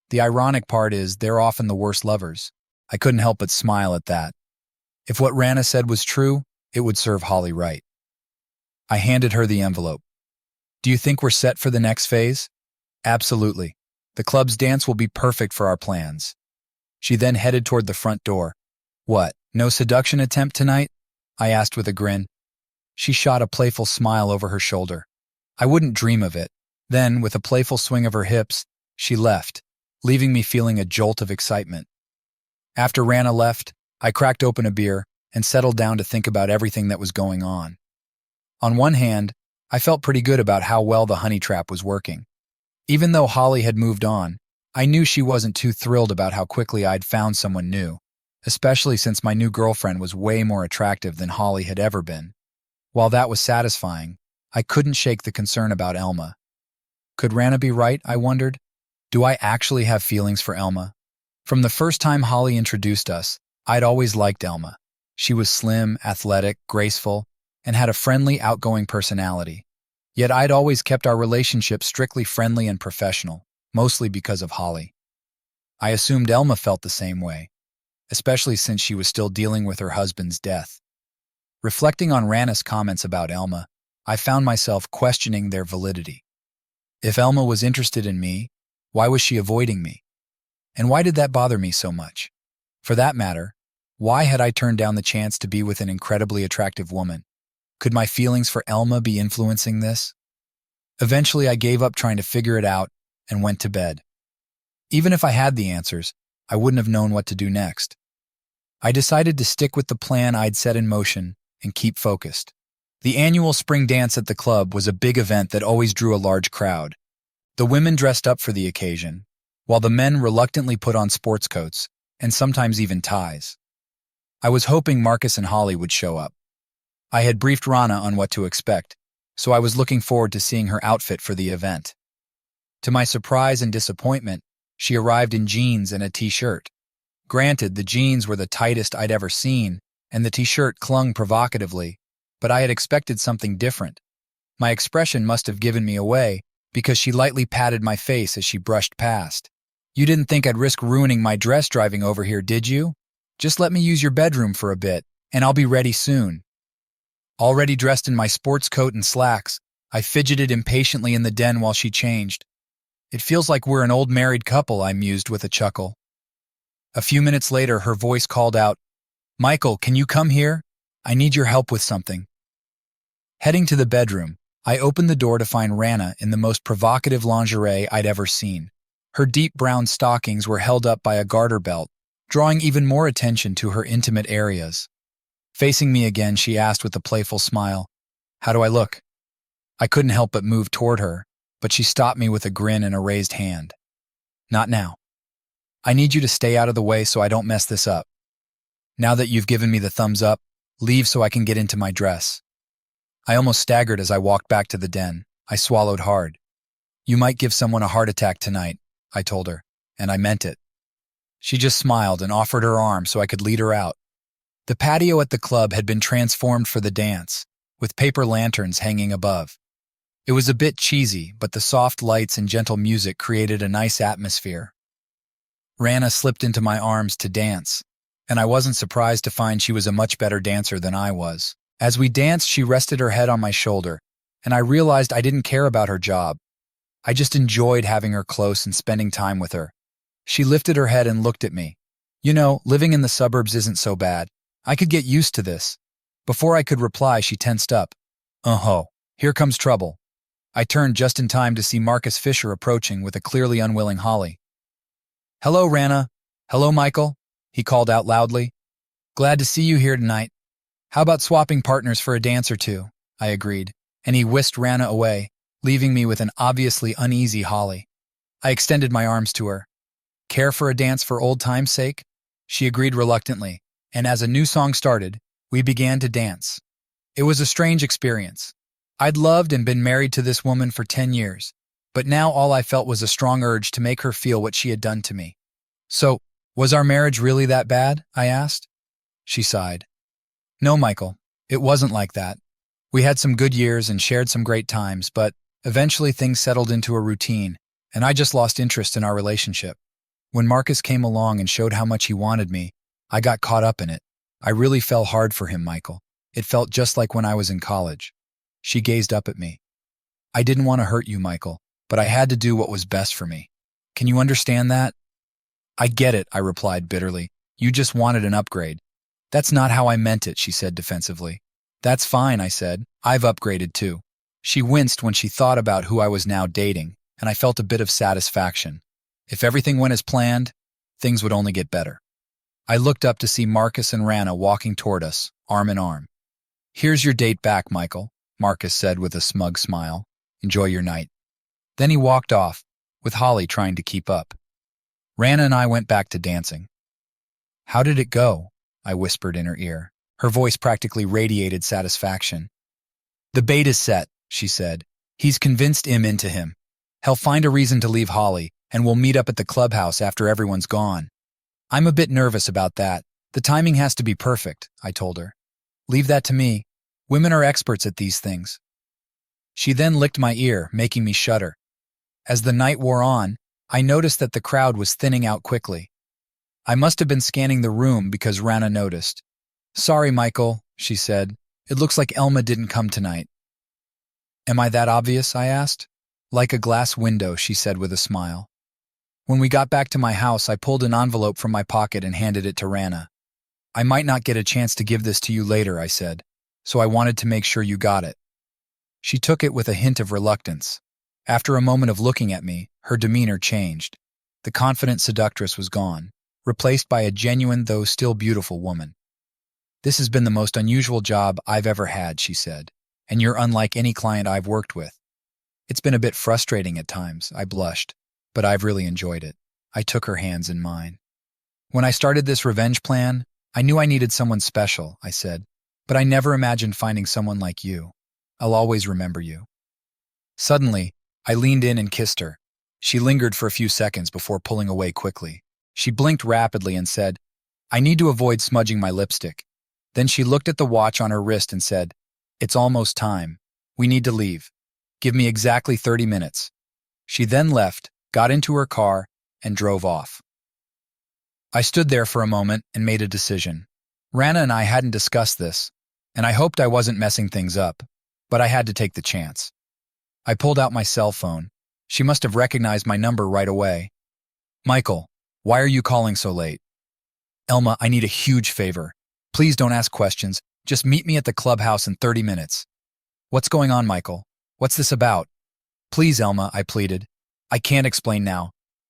[SPEAKER 1] The ironic part is they're often the worst lovers. I couldn't help but smile at that. If what Rana said was true, it would serve Holly right. I handed her the envelope. Do you think we're set for the next phase? Absolutely. The club's dance will be perfect for our plans. She then headed toward the front door. What, no seduction attempt tonight? I asked with a grin. She shot a playful smile over her shoulder. I wouldn't dream of it. Then, with a playful swing of her hips, she left, leaving me feeling a jolt of excitement. After Rana left, I cracked open a beer and settled down to think about everything that was going on. On one hand, I felt pretty good about how well the honey trap was working. Even though Holly had moved on, I knew she wasn't too thrilled about how quickly I'd found someone new, especially since my new girlfriend was way more attractive than Holly had ever been. While that was satisfying, I couldn't shake the concern about Elma. Could Rana be right, I wondered? Do I actually have feelings for Elma? From the first time Holly introduced us, I'd always liked Elma. She was slim, athletic, graceful, and had a friendly, outgoing personality. Yet I'd always kept our relationship strictly friendly and professional, mostly because of Holly. I assumed Elma felt the same way, especially since she was still dealing with her husband's death. Reflecting on Rana's comments about Elma, I found myself questioning their validity. If Elma was interested in me, why was she avoiding me? And why did that bother me so much? For that matter, why had I turned down the chance to be with an incredibly attractive woman? Could my feelings for Elma be influencing this? Eventually, I gave up trying to figure it out and went to bed. Even if I had the answers, I wouldn't have known what to do next. I decided to stick with the plan I'd set in motion and keep focused. The annual spring dance at the club was a big event that always drew a large crowd. The women dressed up for the occasion, while the men reluctantly put on sports coats and sometimes even ties. I was hoping Marcus and Holly would show up. I had briefed Rana on what to expect, so I was looking forward to seeing her outfit for the event. To my surprise and disappointment, she arrived in jeans and a t-shirt. Granted, the jeans were the tightest I'd ever seen, and the t-shirt clung provocatively, but I had expected something different. My expression must have given me away, because she lightly patted my face as she brushed past. You didn't think I'd risk ruining my dress driving over here, did you? Just let me use your bedroom for a bit, and I'll be ready soon. Already dressed in my sports coat and slacks, I fidgeted impatiently in the den while she changed. It feels like we're an old married couple, I mused with a chuckle. A few minutes later, her voice called out, Michael, can you come here? I need your help with something. Heading to the bedroom, I opened the door to find Rana in the most provocative lingerie I'd ever seen. Her deep brown stockings were held up by a garter belt, drawing even more attention to her intimate areas. Facing me again, she asked with a playful smile, How do I look? I couldn't help but move toward her, but she stopped me with a grin and a raised hand. Not now. I need you to stay out of the way so I don't mess this up. Now that you've given me the thumbs up, leave so I can get into my dress. I almost staggered as I walked back to the den. I swallowed hard. You might give someone a heart attack tonight, I told her, and I meant it. She just smiled and offered her arm so I could lead her out. The patio at the club had been transformed for the dance, with paper lanterns hanging above. It was a bit cheesy, but the soft lights and gentle music created a nice atmosphere. Rana slipped into my arms to dance, and I wasn't surprised to find she was a much better dancer than I was. As we danced, she rested her head on my shoulder, and I realized I didn't care about her job. I just enjoyed having her close and spending time with her. She lifted her head and looked at me. You know, living in the suburbs isn't so bad. I could get used to this. Before I could reply, she tensed up. Uh-huh, here comes trouble. I turned just in time to see Marcus Fisher approaching with a clearly unwilling Holly. Hello, Rana. Hello, Michael, he called out loudly. Glad to see you here tonight. How about swapping partners for a dance or two? I agreed, and he whisked Rana away, leaving me with an obviously uneasy Holly. I extended my arms to her. Care for a dance for old time's sake? She agreed reluctantly, and as a new song started, we began to dance. It was a strange experience. I'd loved and been married to this woman for 10 years, but now all I felt was a strong urge to make her feel what she had done to me. So, was our marriage really that bad? I asked. She sighed. No, Michael, it wasn't like that. We had some good years and shared some great times, but eventually things settled into a routine, and I just lost interest in our relationship. When Marcus came along and showed how much he wanted me, I got caught up in it. I really fell hard for him, Michael. It felt just like when I was in college. She gazed up at me. I didn't want to hurt you, Michael, but I had to do what was best for me. Can you understand that? I get it, I replied bitterly. You just wanted an upgrade. That's not how I meant it, she said defensively. That's fine, I said. I've upgraded too. She winced when she thought about who I was now dating, and I felt a bit of satisfaction. If everything went as planned, things would only get better. I looked up to see Marcus and Rana walking toward us, arm in arm. Here's your date back, Michael, Marcus said with a smug smile. Enjoy your night. Then he walked off, with Holly trying to keep up. Rana and I went back to dancing. How did it go? I whispered in her ear. Her voice practically radiated satisfaction. The bait is set, she said. He's convinced him into him. He'll find a reason to leave Holly, and we'll meet up at the clubhouse after everyone's gone. I'm a bit nervous about that. The timing has to be perfect, I told her. Leave that to me. Women are experts at these things. She then licked my ear, making me shudder. As the night wore on, I noticed that the crowd was thinning out quickly. I must have been scanning the room because Rana noticed. Sorry, Michael, she said. It looks like Elma didn't come tonight. Am I that obvious? I asked. Like a glass window, she said with a smile. When we got back to my house, I pulled an envelope from my pocket and handed it to Rana. I might not get a chance to give this to you later, I said, so I wanted to make sure you got it. She took it with a hint of reluctance. After a moment of looking at me, her demeanor changed. The confident seductress was gone, replaced by a genuine though still beautiful woman. This has been the most unusual job I've ever had, she said, and you're unlike any client I've worked with. It's been a bit frustrating at times, I blushed, but I've really enjoyed it. I took her hands in mine. When I started this revenge plan, I knew I needed someone special, I said, but I never imagined finding someone like you. I'll always remember you. Suddenly, I leaned in and kissed her. She lingered for a few seconds before pulling away quickly. She blinked rapidly and said, I need to avoid smudging my lipstick. Then she looked at the watch on her wrist and said, It's almost time. We need to leave. Give me exactly 30 minutes. She then left, got into her car, and drove off. I stood there for a moment and made a decision. Rana and I hadn't discussed this, and I hoped I wasn't messing things up, but I had to take the chance. I pulled out my cell phone. She must have recognized my number right away. Michael, why are you calling so late? Elma, I need a huge favor. Please don't ask questions. Just meet me at the clubhouse in 30 minutes. What's going on, Michael? What's this about? Please, Elma, I pleaded. I can't explain now.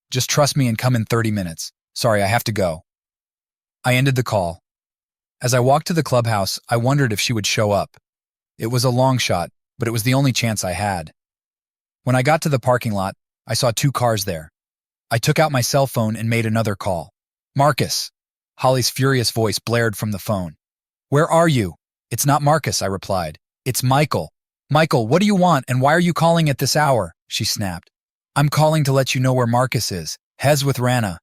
[SPEAKER 1] Just trust me and come in 30 minutes. Sorry, I have to go. I ended the call. As I walked to the clubhouse, I wondered if she would show up. It was a long shot, but it was the only chance I had. When I got to the parking lot, I saw 2 cars there. I took out my cell phone and made another call. Marcus! Holly's furious voice blared from the phone. Where are you? It's not Marcus, I replied. It's Michael. Michael, what do you want and why are you calling at this hour? She snapped. I'm calling to let you know where Marcus is. Hez with Rana.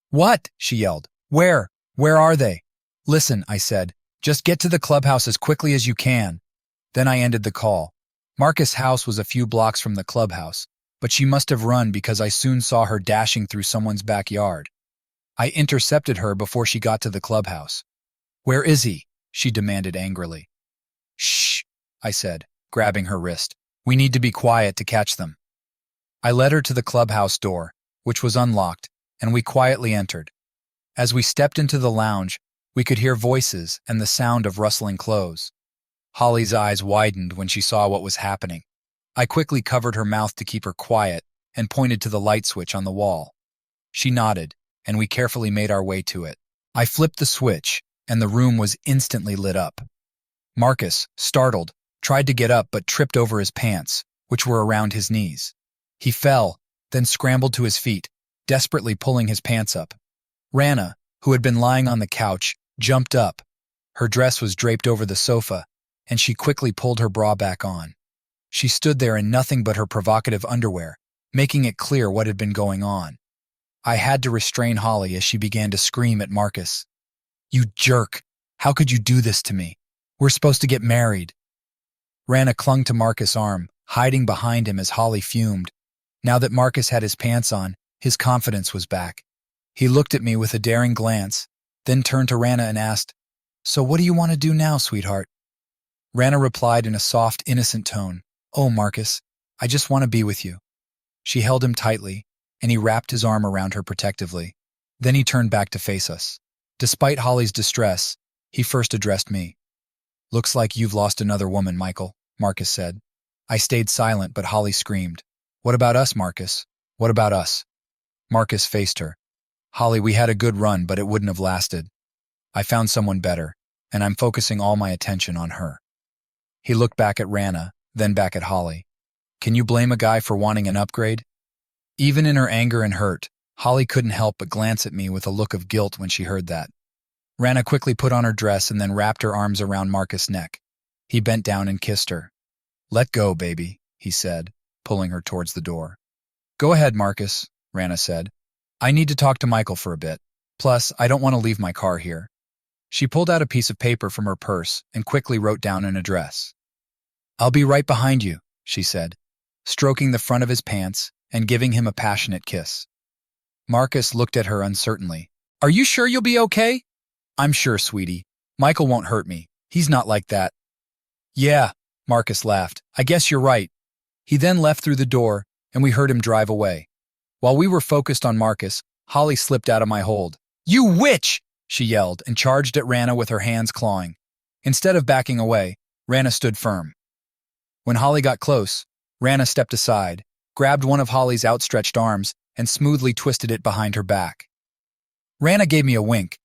[SPEAKER 1] What? She yelled. Where? Where are they? Listen, I said. Just get to the clubhouse as quickly as you can. Then I ended the call. Marcus' house was a few blocks from the clubhouse, but she must have run because I soon saw her dashing through someone's backyard. I intercepted her before she got to the clubhouse. Where is he? She demanded angrily. Shh, I said, grabbing her wrist. We need to be quiet to catch them. I led her to the clubhouse door, which was unlocked, and we quietly entered. As we stepped into the lounge, we could hear voices and the sound of rustling clothes. Holly's eyes widened when she saw what was happening. I quickly covered her mouth to keep her quiet and pointed to the light switch on the wall. She nodded, and we carefully made our way to it. I flipped the switch, and the room was instantly lit up. Marcus, startled, tried to get up but tripped over his pants, which were around his knees. He fell, then scrambled to his feet, desperately pulling his pants up. Rana, who had been lying on the couch, jumped up. Her dress was draped over the sofa, and she quickly pulled her bra back on. She stood there in nothing but her provocative underwear, making it clear what had been going on. I had to restrain Holly as she began to scream at Marcus. You jerk! How could you do this to me? We're supposed to get married. Rana clung to Marcus' arm, hiding behind him as Holly fumed. Now that Marcus had his pants on, his confidence was back. He looked at me with a daring glance, then turned to Rana and asked, So what do you want to do now, sweetheart? Rana replied in a soft, innocent tone, Oh, Marcus, I just want to be with you. She held him tightly, and he wrapped his arm around her protectively. Then he turned back to face us. Despite Holly's distress, he first addressed me. Looks like you've lost another woman, Michael, Marcus said. I stayed silent, but Holly screamed. What about us, Marcus? What about us? Marcus faced her. Holly, we had a good run, but it wouldn't have lasted. I found someone better, and I'm focusing all my attention on her. He looked back at Rana, then back at Holly. Can you blame a guy for wanting an upgrade? Even in her anger and hurt, Holly couldn't help but glance at me with a look of guilt when she heard that. Rana quickly put on her dress and then wrapped her arms around Marcus' neck. He bent down and kissed her. Let go, baby, he said, pulling her towards the door. Go ahead, Marcus, Rana said. I need to talk to Michael for a bit. Plus, I don't want to leave my car here. She pulled out a piece of paper from her purse and quickly wrote down an address. I'll be right behind you, she said, stroking the front of his pants and giving him a passionate kiss. Marcus looked at her uncertainly. Are you sure you'll be okay? I'm sure, sweetie. Michael won't hurt me. He's not like that. Yeah, Marcus laughed. I guess you're right. He then left through the door, and we heard him drive away. While we were focused on Marcus, Holly slipped out of my hold. You witch! She yelled and charged at Rana with her hands clawing. Instead of backing away, Rana stood firm. When Holly got close, Rana stepped aside, grabbed one of Holly's outstretched arms, and smoothly twisted it behind her back. Rana gave me a wink.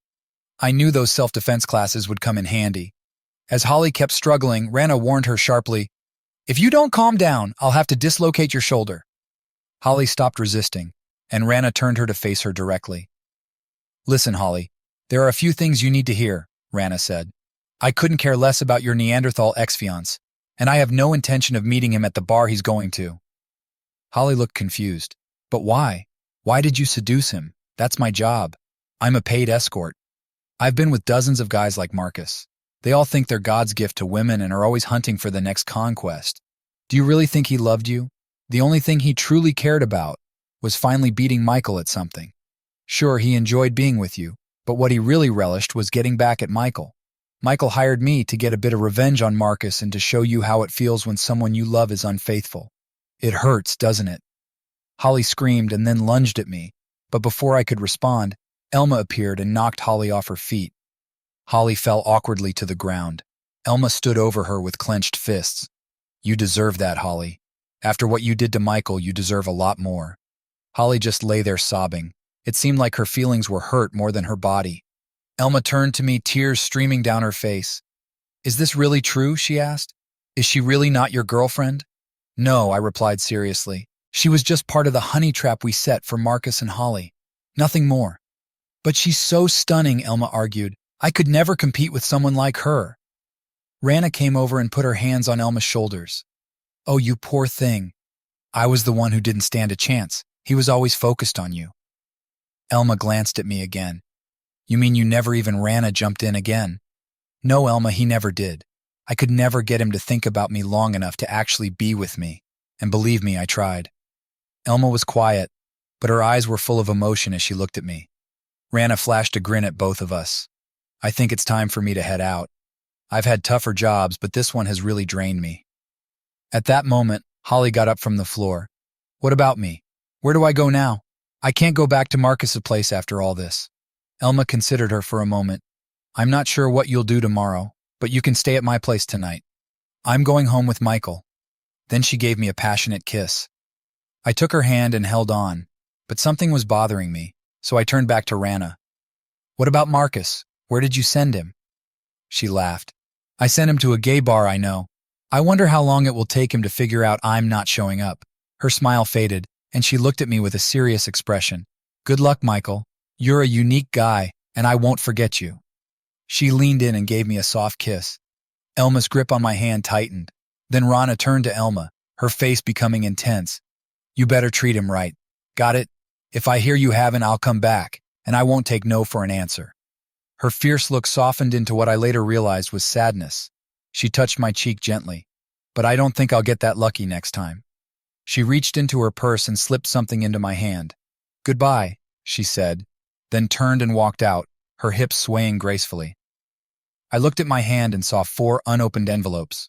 [SPEAKER 1] I knew those self-defense classes would come in handy. As Holly kept struggling, Rana warned her sharply, If you don't calm down, I'll have to dislocate your shoulder. Holly stopped resisting, and Rana turned her to face her directly. Listen, Holly, there are a few things you need to hear, Rana said. I couldn't care less about your Neanderthal ex-fiance, and I have no intention of meeting him at the bar he's going to. Holly looked confused. But why? Why did you seduce him? That's my job. I'm a paid escort. I've been with dozens of guys like Marcus. They all think they're God's gift to women and are always hunting for the next conquest. Do you really think he loved you? The only thing he truly cared about was finally beating Michael at something. Sure, he enjoyed being with you, but what he really relished was getting back at Michael. Michael hired me to get a bit of revenge on Marcus and to show you how it feels when someone you love is unfaithful. It hurts, doesn't it? Holly screamed and then lunged at me, but before I could respond, Elma appeared and knocked Holly off her feet. Holly fell awkwardly to the ground. Elma stood over her with clenched fists. "You deserve that, Holly. After what you did to Michael, you deserve a lot more." Holly just lay there sobbing. It seemed like her feelings were hurt more than her body. Elma turned to me, tears streaming down her face. "Is this really true?" she asked. "Is she really not your girlfriend?" "No," I replied seriously. "She was just part of the honey trap we set for Marcus and Holly. Nothing more." "But she's so stunning," Elma argued. "I could never compete with someone like her." Rana came over and put her hands on Elma's shoulders. "Oh, you poor thing. I was the one who didn't stand a chance. He was always focused on you." Elma glanced at me again. "You mean you never even Rana jumped in again?" "No, Elma, he never did. I could never get him to think about me long enough to actually be with me. And believe me, I tried." Elma was quiet, but her eyes were full of emotion as she looked at me. Rana flashed a grin at both of us. "I think it's time for me to head out. I've had tougher jobs, but this one has really drained me." At that moment, Holly got up from the floor. "What about me? Where do I go now? I can't go back to Marcus's place after all this." Elma considered her for a moment. "I'm not sure what you'll do tomorrow, but you can stay at my place tonight. I'm going home with Michael." Then she gave me a passionate kiss. I took her hand and held on, but something was bothering me, so I turned back to Rana. "What about Marcus? Where did you send him?" She laughed. "I sent him to a gay bar I know. I wonder how long it will take him to figure out I'm not showing up." Her smile faded, and she looked at me with a serious expression. "Good luck, Michael. You're a unique guy, and I won't forget you." She leaned in and gave me a soft kiss. Elma's grip on my hand tightened. Then Rana turned to Elma, her face becoming intense. "You better treat him right. Got it? If I hear you haven't, I'll come back, and I won't take no for an answer." Her fierce look softened into what I later realized was sadness. She touched my cheek gently. "But I don't think I'll get that lucky next time." She reached into her purse and slipped something into my hand. "Goodbye," she said, then turned and walked out, her hips swaying gracefully. I looked at my hand and saw 4 unopened envelopes.